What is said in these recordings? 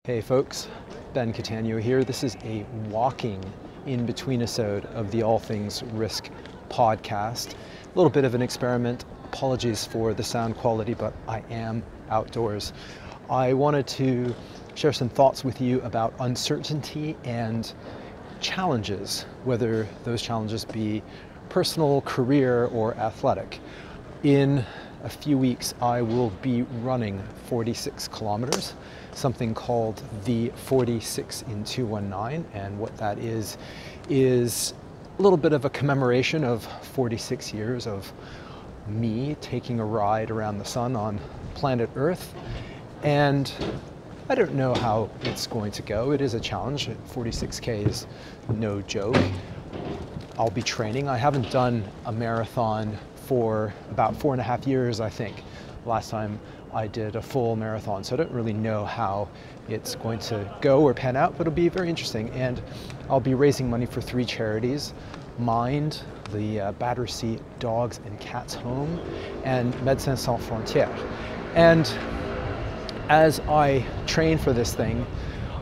Hey folks, Ben Catania here. This is a walking in-between episode of the All Things Risk podcast. A little bit of an experiment. Apologies for the sound quality, but I am outdoors. I wanted to share some thoughts with you about uncertainty and challenges, whether those challenges be personal, career, or athletic. In a few weeks, I will be running 46 kilometers, something called the 46 in 219. And what that is a little bit of a commemoration of 46 years of me taking a ride around the sun on planet Earth. And I don't know how it's going to go. It is a challenge. 46K is no joke. I'll be training. I haven't done a marathon for about 4.5 years, I think. Last time I did a full marathon, so I don't really know how it's going to go or pan out, but it'll be very interesting. And I'll be raising money for 3 charities: Mind, the Battersea Dogs and Cats Home, and Médecins Sans Frontières. And as I train for this thing,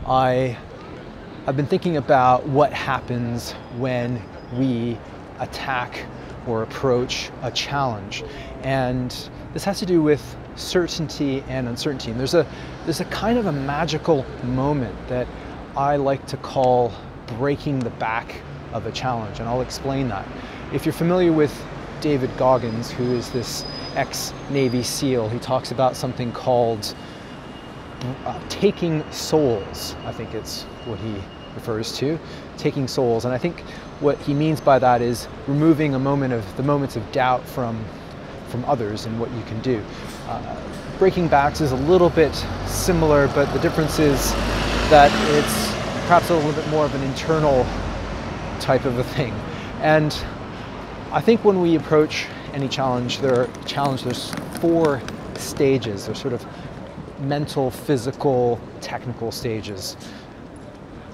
I've been thinking about what happens when we attack or approach a challenge. And this has to do with certainty and uncertainty. And there's a kind of a magical moment that I like to call breaking the back of a challenge, and I'll explain that. If you're familiar with David Goggins, who is this ex-Navy SEAL, he talks about something called taking souls. I think it's what he refers to, taking souls. And I think what he means by that is removing the moments of doubt from others and what you can do. Breaking backs is a little bit similar, but the difference is that it's perhaps a little bit more of an internal type of a thing. And I think when we approach any challenge, there's 4 stages. There's sort of mental, physical, technical stages.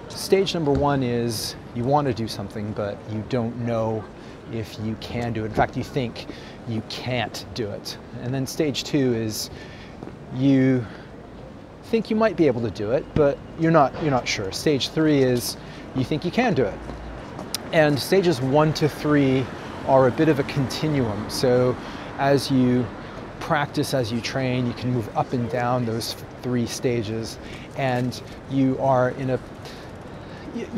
Stage number 1 is you want to do something, but you don't know if you can do it. In fact, you think you can't do it. And then stage 2 is you think you might be able to do it, but you're not sure. Stage 3 is you think you can do it. And stages 1 to 3 are a bit of a continuum. So as you practice, as you train, you can move up and down those 3 stages, and you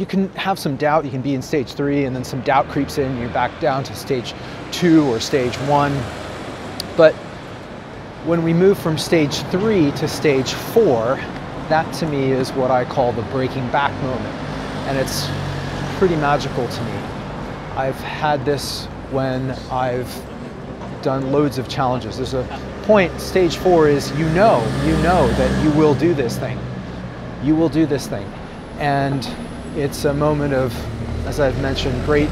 can have some doubt. You can be in stage 3 and then some doubt creeps in, you're back down to stage 2 or stage 1. But when we move from stage 3 to stage 4, that to me is what I call the breaking back moment. And it's pretty magical to me. I've had this when I've done loads of challenges. There's a point, stage 4 is you know that you will do this thing. You will do this thing. And it's a moment of, as I've mentioned, great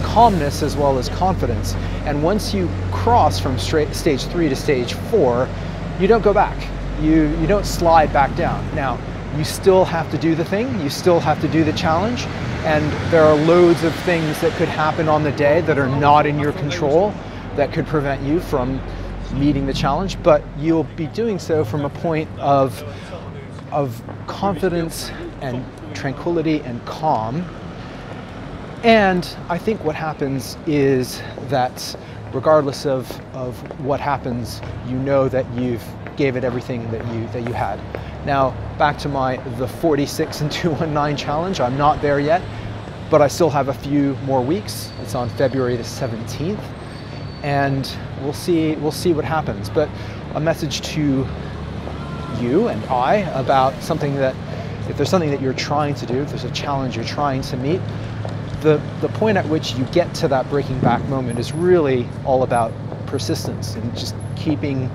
calmness as well as confidence. And once you cross from stage 3 to stage 4, you don't go back. You don't slide back down. Now, you still have to do the thing. You still have to do the challenge. And there are loads of things that could happen on the day that are not in your control that could prevent you from meeting the challenge. But you'll be doing so from a point of confidence and tranquility and calm. And I think what happens is that regardless of what happens, you know that you've gave it everything that you had. Now, back to the 46 and 219 challenge. I'm not there yet, but I still have a few more weeks. It's on February the 17th, and we'll see what happens. But a message to you and I about something that, if there's something that you're trying to do, if there's a challenge you're trying to meet, the point at which you get to that breaking back moment is really all about persistence and just keeping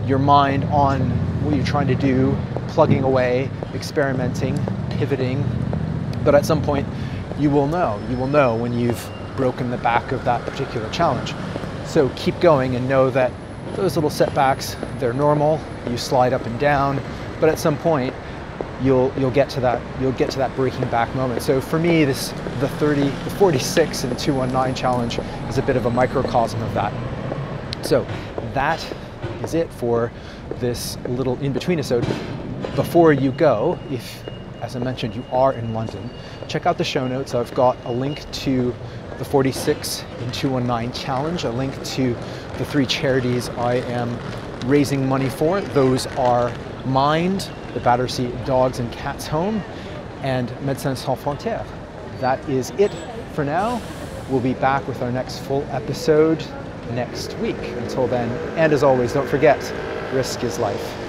your mind on what you're trying to do, plugging away, experimenting, pivoting. But at some point, you will know when you've broken the back of that particular challenge. So keep going and know that those little setbacks, they're normal. You slide up and down, but at some point, you'll get to that breaking back moment. So for me, the 46 and 219 challenge is a bit of a microcosm of that. So that is it for this little in-between episode. before you go, if, as I mentioned, you are in London, check out the show notes. I've got a link to the 46 in 219 challenge, a link to the 3 charities I am raising money for. Those are Mind, the Battersea Dogs and Cats Home, and Médecins Sans Frontières. That is it for now. We'll be back with our next full episode next week. Until then, and as always, don't forget, risk is life.